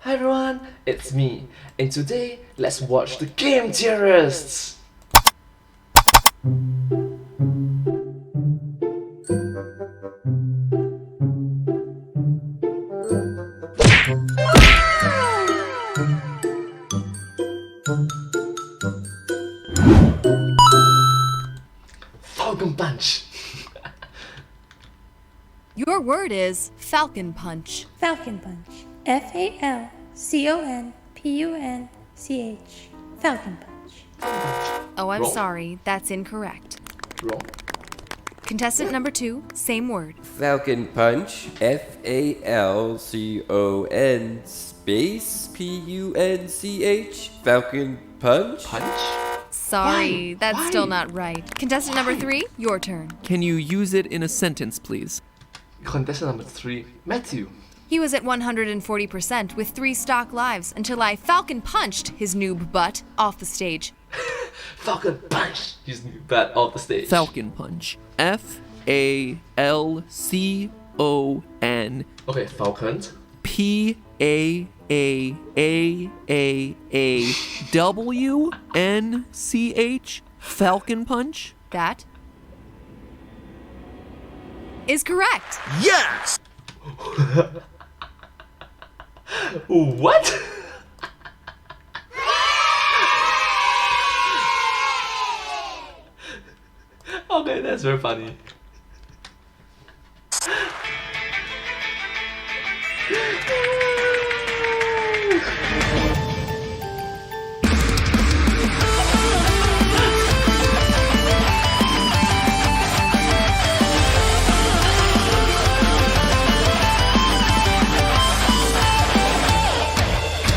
Hi everyone, it's me, and today let's watch the Game Theorists! Falcon Punch! Your word is Falcon Punch. Falcon Punch. Falconpunch. Falcon Punch. Oh, I'm Wrong. sorry, that's incorrect. Wrong. Contestant number 2, same word. Falcon Punch, Falcon space Punch, Falcon Punch. Punch? Sorry, Why? that's Why? still not right. Contestant number 3, your turn. Can you use it in a sentence, please? Contestant number 3, Matthew. He was at 140% with 3 stock lives until I Falcon punched his noob butt off the stage. Falcon Punch! His new bat off the stage. Falcon Punch. Falcon. Okay, Falcon. Paawunch. Falcon Punch. That is correct. Yes! What? Okay, that's very funny.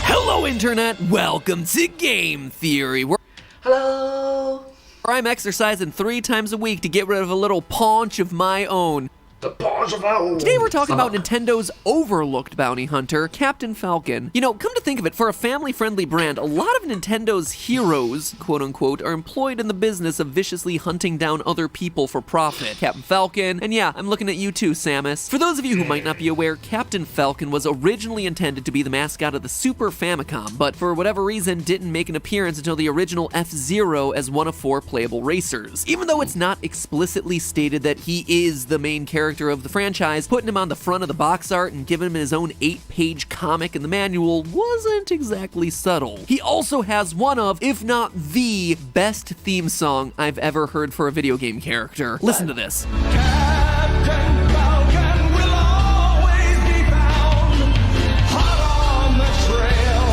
Hello, Internet. Welcome to Game Theory, where Hello! I'm exercising 3 times a week to get rid of a little paunch of my own. The Punch of Hell! Today we're talking about Nintendo's overlooked bounty hunter, Captain Falcon. You know, come to think of it, for a family-friendly brand, a lot of Nintendo's heroes, quote-unquote, are employed in the business of viciously hunting down other people for profit. Captain Falcon, and yeah, I'm looking at you too, Samus. For those of you who might not be aware, Captain Falcon was originally intended to be the mascot of the Super Famicom, but for whatever reason didn't make an appearance until the original F-Zero as one of 4 playable racers. Even though it's not explicitly stated that he is the main character of the franchise, putting him on the front of the box art and giving him his own 8-page comic in the manual wasn't exactly subtle. He also has one of, if not the best theme song I've ever heard for a video game character. Listen to this. Captain Falcon will always be found, hot on the trail,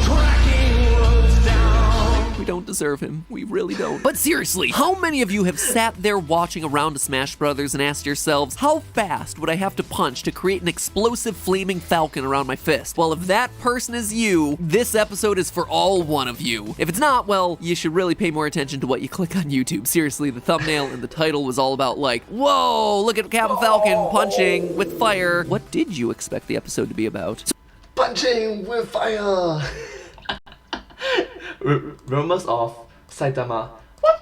tracking roads down. We don't deserve him. We really don't. But seriously, how many of you have sat there watching a round of Smash Brothers and asked yourselves, how fast would I have to punch to create an explosive flaming falcon around my fist? Well, if that person is you, this episode is for all one of you. If it's not, well, you should really pay more attention to what you click on YouTube. Seriously, the thumbnail and the title was all about like, whoa, look at Captain Falcon punching with fire. What did you expect the episode to be about? Punching with fire! Rumors of Saitama. One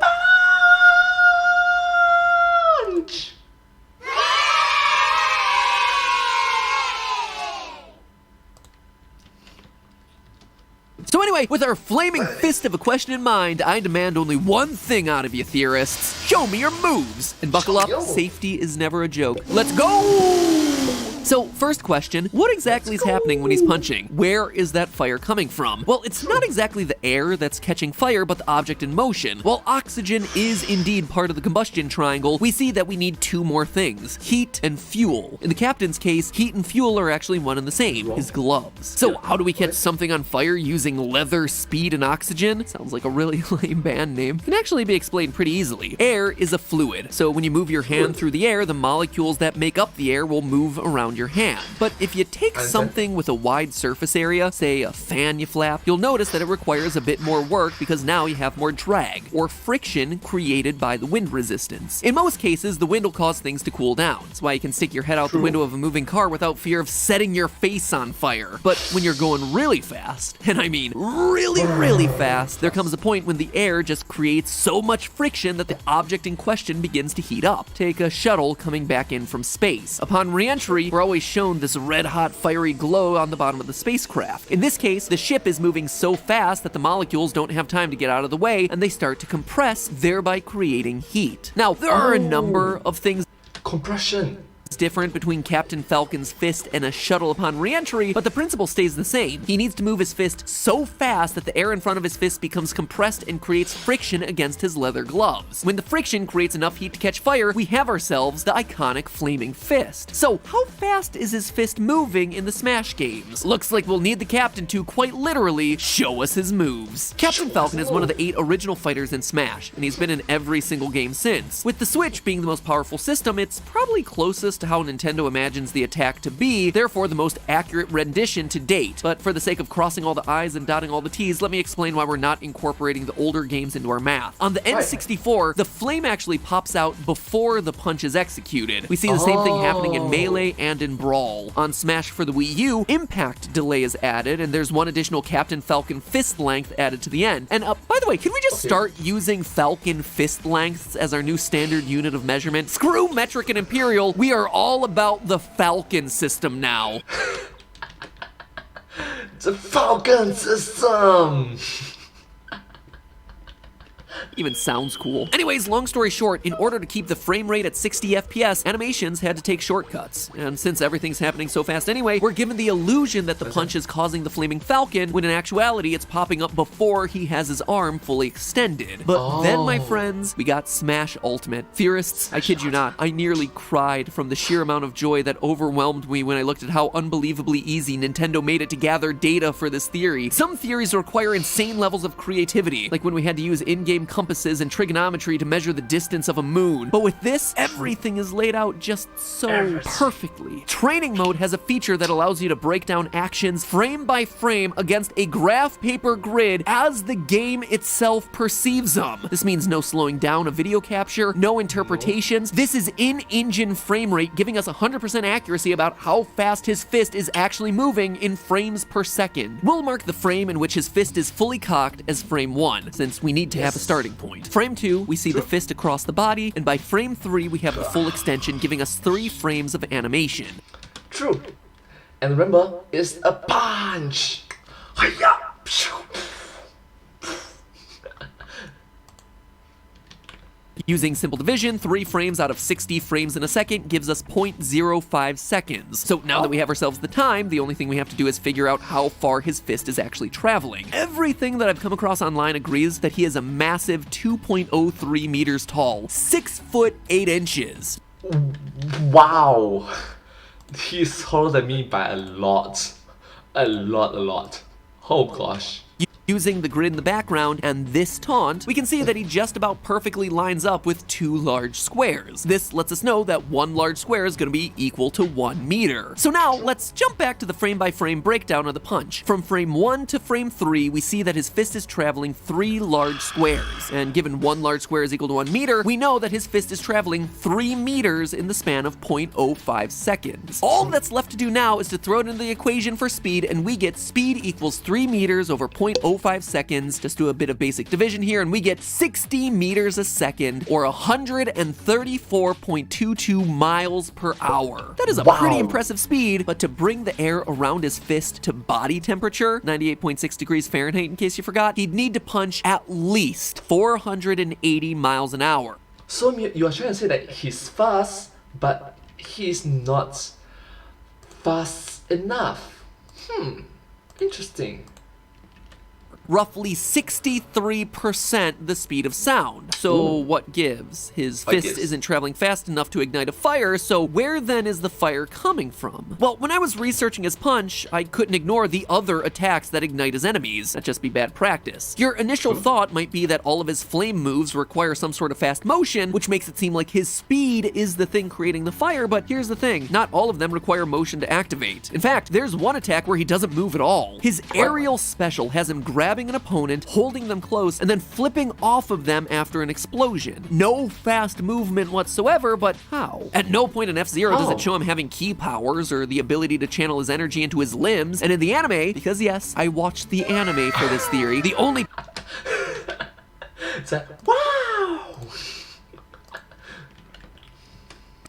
punch! So anyway, with our flaming fist of a question in mind, I demand only one thing out of you, theorists. Show me your moves! And buckle up, Yo. safety is never a joke. Let's go! So, first question, what exactly is happening when he's punching? Where is that fire coming from? Well, it's not exactly the air that's catching fire, but the object in motion. While oxygen is indeed part of the combustion triangle, we see that we need 2 more things, heat and fuel. In the captain's case, heat and fuel are actually one and the same, his gloves. So, how do we catch something on fire using leather, speed, and oxygen? Sounds like a really lame band name. Can actually be explained pretty easily. Air is a fluid, so when you move your hand through the air, the molecules that make up the air will move around your hand. But if you take something with a wide surface area, say a fan you flap, you'll notice that it requires a bit more work because now you have more drag, or friction created by the wind resistance. In most cases, the wind will cause things to cool down. That's why you can stick your head out the window of a moving car without fear of setting your face on fire. But when you're going really fast, and I mean really fast, there comes a point when the air just creates so much friction that the object in question begins to heat up. Take a shuttle coming back in from space. Upon re-entry, we're always shown this red-hot, fiery glow on the bottom of the spacecraft. In this case, the ship is moving so fast that the molecules don't have time to get out of the way, and they start to compress, thereby creating heat. Now, there are a number of things Compression. different between Captain Falcon's fist and a shuttle upon re-entry, but the principle stays the same. He needs to move his fist so fast that the air in front of his fist becomes compressed and creates friction against his leather gloves. When the friction creates enough heat to catch fire, we have ourselves the iconic flaming fist. So, how fast is his fist moving in the Smash games? Looks like we'll need the captain to, quite literally, show us his moves. Captain Falcon is one of the 8 original fighters in Smash, and he's been in every single game since. With the Switch being the most powerful system, it's probably closest to how Nintendo imagines the attack to be, therefore the most accurate rendition to date. But for the sake of crossing all the I's and dotting all the T's, let me explain why we're not incorporating the older games into our math. On the N64, the flame actually pops out before the punch is executed. We see the same thing happening in Melee and in Brawl. On Smash for the Wii U, impact delay is added, and there's one additional Captain Falcon fist length added to the end. And by the way, can we just start using Falcon fist lengths as our new standard unit of measurement? Screw metric and imperial, we are all about the Falcon system now. The Falcon system. Even sounds cool. Anyways, long story short, in order to keep the frame rate at 60 FPS, animations had to take shortcuts. And since everything's happening so fast anyway, we're given the illusion that the punch is causing the flaming falcon, when in actuality it's popping up before he has his arm fully extended. But then, my friends, we got Smash Ultimate. Theorists, I kid you not, I nearly cried from the sheer amount of joy that overwhelmed me when I looked at how unbelievably easy Nintendo made it to gather data for this theory. Some theories require insane levels of creativity, like when we had to use in-game compasses and trigonometry to measure the distance of a moon. But with this, everything is laid out just so perfectly. Training mode has a feature that allows you to break down actions frame by frame against a graph paper grid as the game itself perceives them. This means no slowing down of video capture, no interpretations. This is in-engine frame rate, giving us 100% accuracy about how fast his fist is actually moving in frames per second. We'll mark the frame in which his fist is fully cocked as frame 1, since we need to have a starting point. Frame 2, we see the fist across the body, and by frame 3, we have the full extension, giving us 3 frames of animation. True. And remember, it's a punch. Hiya! Using simple division, 3 frames out of 60 frames in a second gives us 0.05 seconds. So now that we have ourselves the time, the only thing we have to do is figure out how far his fist is actually traveling. Everything that I've come across online agrees that he is a massive 2.03 meters tall, 6 foot 8 inches. Wow. He's taller than me by a lot. A lot. Oh gosh. Using the grid in the background and this taunt, we can see that he just about perfectly lines up with 2 large squares. This lets us know that 1 large square is going to be equal to 1 meter. So now, let's jump back to the frame-by-frame breakdown of the punch. From frame 1 to frame 3, we see that his fist is traveling 3 large squares. And given 1 large square is equal to 1 meter, we know that his fist is traveling 3 meters in the span of 0.05 seconds. All that's left to do now is to throw it into the equation for speed, and we get speed equals 3 meters over 0.05 seconds. Just do a bit of basic division here, and we get 60 meters a second, or 134.22 miles per hour. That is a pretty impressive speed, but to bring the air around his fist to body temperature, 98.6 degrees Fahrenheit in case you forgot, he'd need to punch at least 480 miles an hour. So you are trying to say that he's fast, but he's not fast enough. Interesting. Roughly 63% the speed of sound. So what gives? His fist isn't traveling fast enough to ignite a fire, so where then is the fire coming from? Well, when I was researching his punch, I couldn't ignore the other attacks that ignite his enemies. That'd just be bad practice. Your initial thought might be that all of his flame moves require some sort of fast motion, which makes it seem like his speed is the thing creating the fire, but here's the thing, not all of them require motion to activate. In fact, there's one attack where he doesn't move at all. His aerial special has him grabbing an opponent, holding them close, and then flipping off of them after an explosion. No fast movement whatsoever, but how? At no point in F-Zero does it show him having ki powers or the ability to channel his energy into his limbs, and in the anime, because yes, I watched the anime for this theory, the only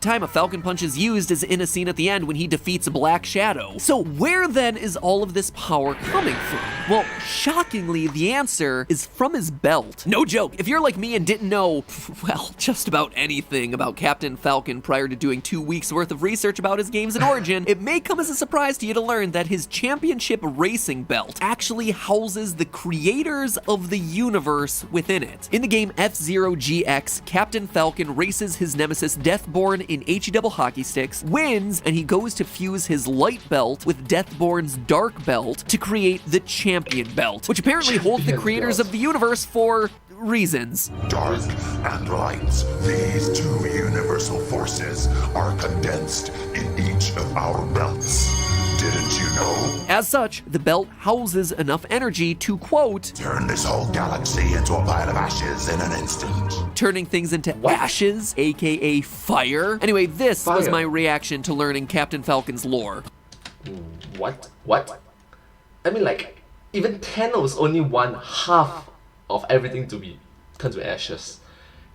time a Falcon Punch is used is in a scene at the end when he defeats Black Shadow. So where then is all of this power coming from? Well, shockingly, the answer is from his belt. No joke, if you're like me and didn't know, well, just about anything about Captain Falcon prior to doing 2 weeks worth of research about his games and origin, it may come as a surprise to you to learn that his championship racing belt actually houses the creators of the universe within it. In the game F-Zero GX, Captain Falcon races his nemesis Deathborn in HE-double hockey sticks, wins, and he goes to fuse his light belt with Deathborn's dark belt to create the champion belt, which apparently holds the creators of the universe for reasons. Dark and light, these two universal forces are condensed in each of our belts. Didn't you know? As such, the belt houses enough energy to, quote, Turn this whole galaxy into a pile of ashes in an instant. turning things into ashes, aka fire. Anyway, this was Fire. my reaction to learning Captain Falcon's lore. What? I mean, like, even Thanos only want half of everything to be turned to ashes.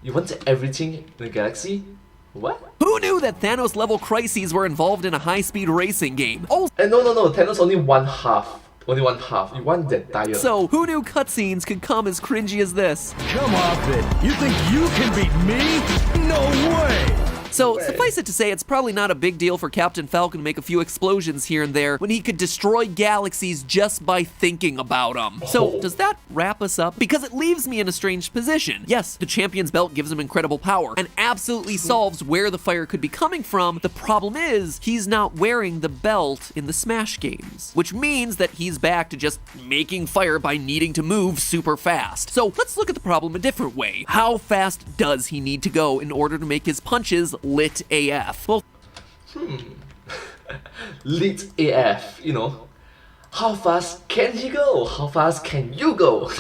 You want everything in the galaxy? What? Who knew that Thanos level crises were involved in a high-speed racing game? No, Thanos only one half. Only one half. You want the entire. So, who knew cutscenes could come as cringy as this? Come off it. You think you can beat me? No way! So, suffice it to say, it's probably not a big deal for Captain Falcon to make a few explosions here and there when he could destroy galaxies just by thinking about them. So, does that wrap us up? Because it leaves me in a strange position. Yes, the champion's belt gives him incredible power and absolutely solves where the fire could be coming from. The problem is, he's not wearing the belt in the Smash games, which means that he's back to just making fire by needing to move super fast. So, let's look at the problem a different way. How fast does he need to go in order to make his punches lit AF? Well, Lit AF, you know. How fast can he go? How fast can you go?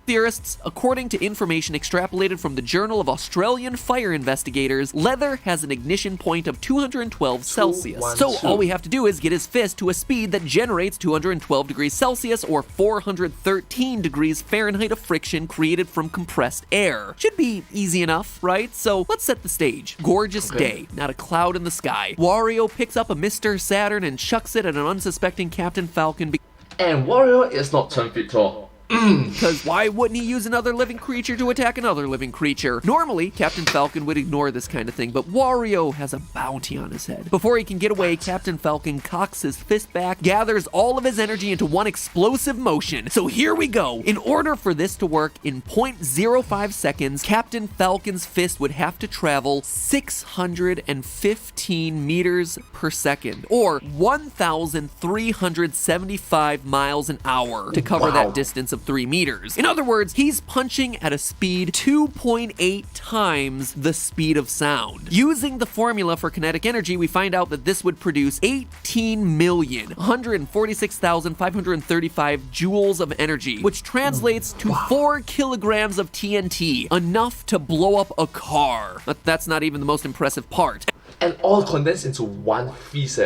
theorists, according to information extrapolated from the Journal of Australian Fire Investigators, leather has an ignition point of 212 Celsius. So all we have to do is get his fist to a speed that generates 212 degrees Celsius or 413 degrees Fahrenheit of friction created from compressed air. Should be easy enough, right? So let's set the stage. Gorgeous day, not a cloud in the sky. Wario picks up a Mr. Saturn and chucks it at an unsuspecting Captain Falcon And Wario is not 10 feet tall. because why wouldn't he use another living creature to attack another living creature? Normally, Captain Falcon would ignore this kind of thing, but Wario has a bounty on his head. Before he can get away, Captain Falcon cocks his fist back, gathers all of his energy into one explosive motion. So here we go. In order for this to work, in 0.05 seconds, Captain Falcon's fist would have to travel 615 meters per second, or 1,375 miles an hour to cover that distance of 3 meters. In other words, he's punching at a speed 2.8 times the speed of sound. Using the formula for kinetic energy, we find out that this would produce 18,146,535 joules of energy, which translates to 4 kilograms of TNT, enough to blow up a car. But that's not even the most impressive part. And all condensed into one fist.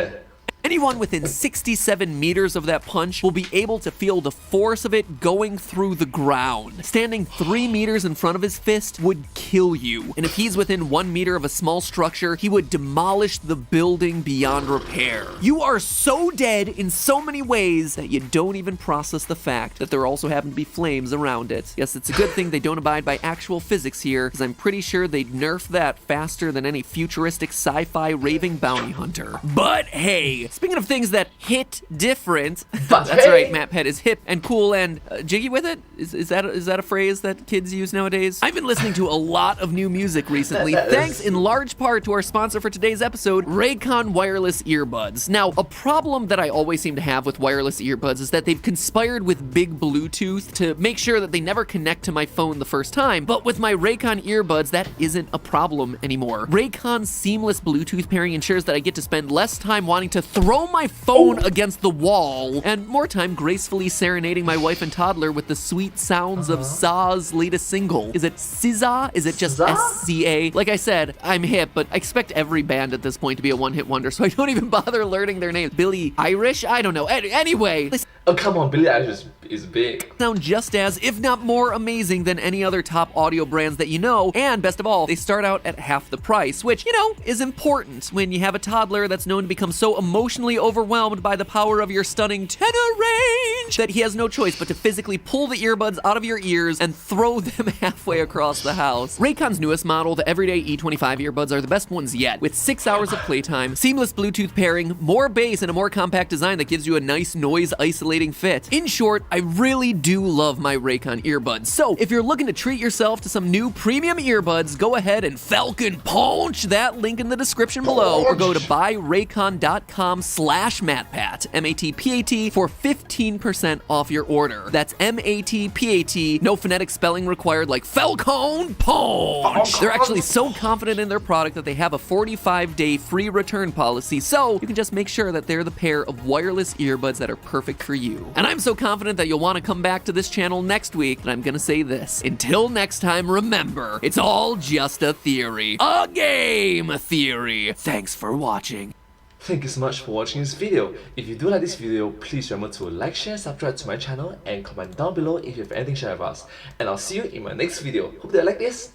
Anyone within 67 meters of that punch will be able to feel the force of it going through the ground. Standing 3 meters in front of his fist would kill you. And if he's within 1 meter of a small structure, he would demolish the building beyond repair. You are so dead in so many ways that you don't even process the fact that there also happen to be flames around it. Yes, it's a good thing they don't abide by actual physics here, because I'm pretty sure they'd nerf that faster than any futuristic sci-fi raving bounty hunter. But hey, speaking of things that hit different, that's right, Matt Pet is hip and cool and jiggy with it. Is that a phrase that kids use nowadays? I've been listening to a lot of new music recently, thanks in large part to our sponsor for today's episode, Raycon wireless earbuds. Now, a problem that I always seem to have with wireless earbuds is that they've conspired with big Bluetooth to make sure that they never connect to my phone the first time. But with my Raycon earbuds, that isn't a problem anymore. Raycon's seamless Bluetooth pairing ensures that I get to spend less time wanting to throw my phone against the wall and more time gracefully serenading my wife and toddler with the sweet sounds of SZA's latest single. Is it SZA? Is it just SZA? SCA? Like I said, I'm hip, but I expect every band at this point to be a one-hit wonder, so I don't even bother learning their names. Billie Irish? I don't know. Anyway. Oh, come on, Billie Eilish is It's big. Sound just as, if not more amazing than any other top audio brands that you know, and best of all, they start out at half the price, which, you know, is important when you have a toddler that's known to become so emotionally overwhelmed by the power of your stunning tenor range that he has no choice but to physically pull the earbuds out of your ears and throw them halfway across the house. Raycon's newest model, the Everyday E25 earbuds, are the best ones yet, with 6 hours of playtime, seamless Bluetooth pairing, more bass, and a more compact design that gives you a nice noise-isolating fit. In short, I really do love my Raycon earbuds. So if you're looking to treat yourself to some new premium earbuds, go ahead and Falcon Punch that link in the description below, or go to buyraycon.com/MatPat, M-A-T-P-A-T, for 15% off your order. That's M-A-T-P-A-T, no phonetic spelling required like Falcon Punch. They're actually so confident in their product that they have a 45-day free return policy, so you can just make sure that they're the pair of wireless earbuds that are perfect for you. And I'm so confident that you'll want to come back to this channel next week that I'm gonna say this. Until next time, remember, it's all just a theory. A game theory. Thanks for watching. Thank you so much for watching this video. If you do like this video, please remember to like, share, subscribe to my channel, and comment down below if you have anything to share with us. And I'll see you in my next video. Hope that you like this.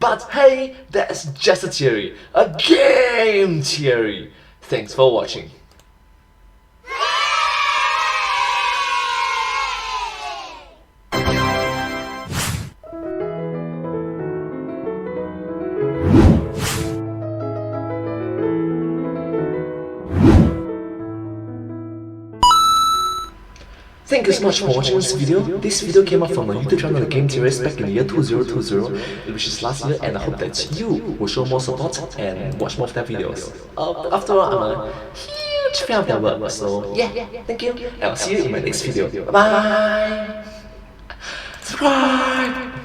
But hey, that's just a theory. A game theory. Thanks for watching. Thank you so much for watching this video. This video came out from a YouTube channel, The Game Theorists, back in the year 2020, which is last year, and I hope that you will show more support and watch more of their videos. After all, I'm a huge fan of their work, so yeah, thank you, and I'll see you in my next video. Bye bye! Subscribe!